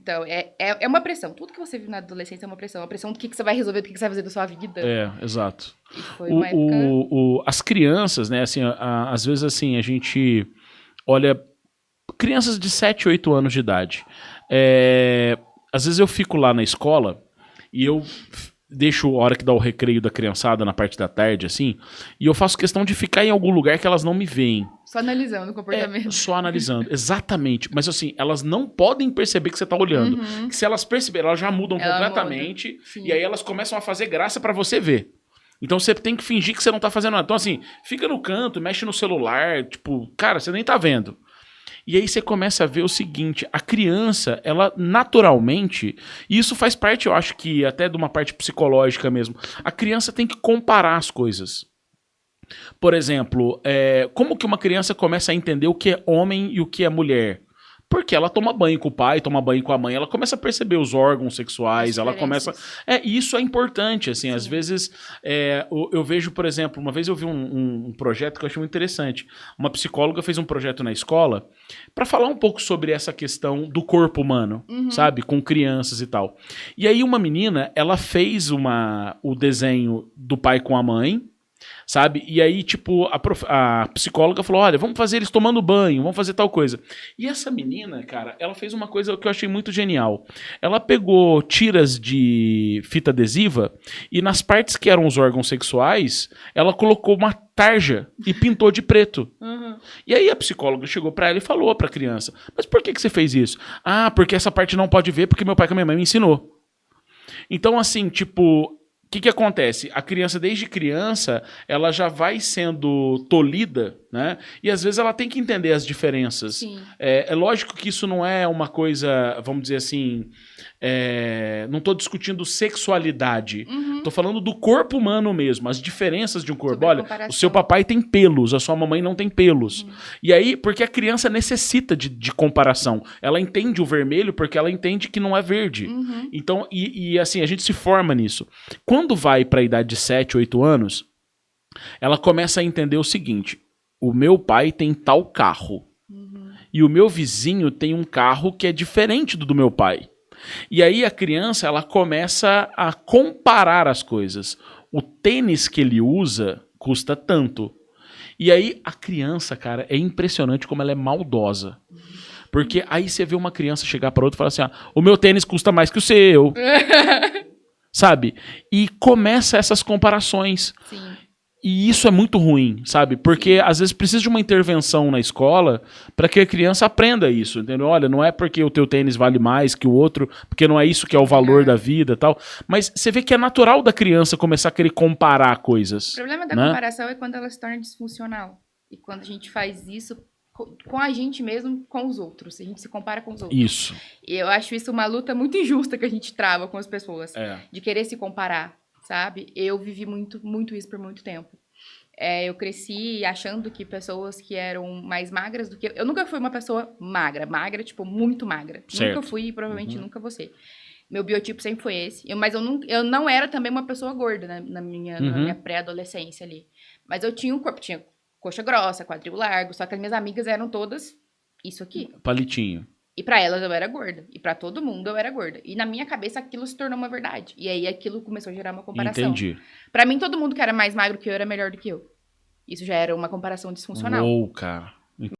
Então, é uma pressão. Tudo que você vive na adolescência é uma pressão. Uma pressão do que você vai resolver, do que você vai fazer da sua vida. Exato. E foi uma época... As crianças, né, assim, às vezes, assim, a gente olha crianças de 7, 8 anos de idade. Às vezes eu fico lá na escola e eu deixo a hora que dá o recreio da criançada na parte da tarde, assim, e eu faço questão de ficar em algum lugar que elas não me veem. Só analisando o comportamento. Só analisando, exatamente. Mas assim, elas não podem perceber que você tá olhando. Que se elas perceberem, elas já mudam completamente. Muda. E aí elas começam a fazer graça pra você ver. Então você tem que fingir que você não tá fazendo nada. Então assim, fica no canto, mexe no celular, tipo, cara, você nem tá vendo. E aí você começa a ver o seguinte, a criança, ela naturalmente, e isso faz parte, eu acho que até de uma parte psicológica mesmo, a criança tem que comparar as coisas. Por exemplo, como que uma criança começa a entender o que é homem e o que é mulher? Porque ela toma banho com o pai, toma banho com a mãe, ela começa a perceber os órgãos sexuais, ela começa... E isso é importante, assim, às vezes eu vejo, por exemplo, uma vez eu vi um projeto que eu achei muito interessante. Uma psicóloga fez um projeto na escola para falar um pouco sobre essa questão do corpo humano, sabe? Com crianças e tal. E aí uma menina, ela fez o desenho do pai com a mãe, sabe? E aí, tipo, a psicóloga falou, olha, vamos fazer eles tomando banho, vamos fazer tal coisa. E essa menina, cara, ela fez uma coisa que eu achei muito genial. Ela pegou tiras de fita adesiva e nas partes que eram os órgãos sexuais, ela colocou uma tarja e pintou de preto. E aí a psicóloga chegou pra ela e falou pra criança, mas por que você fez isso? Ah, porque essa parte não pode ver porque meu pai com a minha mãe me ensinou. Então, assim, tipo... O que acontece? A criança, desde criança, ela já vai sendo tolhida, né? E às vezes ela tem que entender as diferenças. Sim. É lógico que isso não é uma coisa, vamos dizer assim... não estou discutindo sexualidade. Estou falando do corpo humano mesmo, as diferenças de um corpo. Olha, o seu papai tem pelos, a sua mamãe não tem pelos. E aí, porque a criança necessita de comparação. Ela entende o vermelho porque ela entende que não é verde. Então, e assim, a gente se forma nisso. Quando vai para a idade de 7, 8 anos, ela começa a entender o seguinte, o meu pai tem tal carro. E o meu vizinho tem um carro que é diferente do meu pai. E aí a criança, ela começa a comparar as coisas. O tênis que ele usa custa tanto. E aí a criança, cara, é impressionante como ela é maldosa. Porque aí você vê uma criança chegar para outra e falar assim, o meu tênis custa mais que o seu. Sabe? E começa essas comparações. Sim. E isso é muito ruim, sabe? Porque às vezes precisa de uma intervenção na escola para que a criança aprenda isso, entendeu? Olha, não é porque o teu tênis vale mais que o outro, porque não é isso que é o valor da vida e tal. Mas você vê que é natural da criança começar a querer comparar coisas. O problema da comparação é quando ela se torna disfuncional. E quando a gente faz isso com a gente mesmo, com os outros. A gente se compara com os outros. Isso. E eu acho isso uma luta muito injusta que a gente trava com as pessoas. De querer se comparar. Sabe? Eu vivi muito isso por muito tempo. Eu cresci achando que pessoas que eram mais magras do que eu... Eu nunca fui uma pessoa magra. Magra, tipo, muito magra. Certo. Nunca fui e provavelmente nunca vou ser. Meu biotipo sempre foi esse. Mas eu não era também uma pessoa gorda na minha pré-adolescência ali. Mas eu tinha um corpo. Tinha coxa grossa, quadril largo. Só que as minhas amigas eram todas isso aqui. Palitinho. E pra elas eu era gorda. E pra todo mundo eu era gorda. E na minha cabeça aquilo se tornou uma verdade. E aí aquilo começou a gerar uma comparação. Entendi. Pra mim, todo mundo que era mais magro que eu era melhor do que eu. Isso já era uma comparação disfuncional. Uou, cara.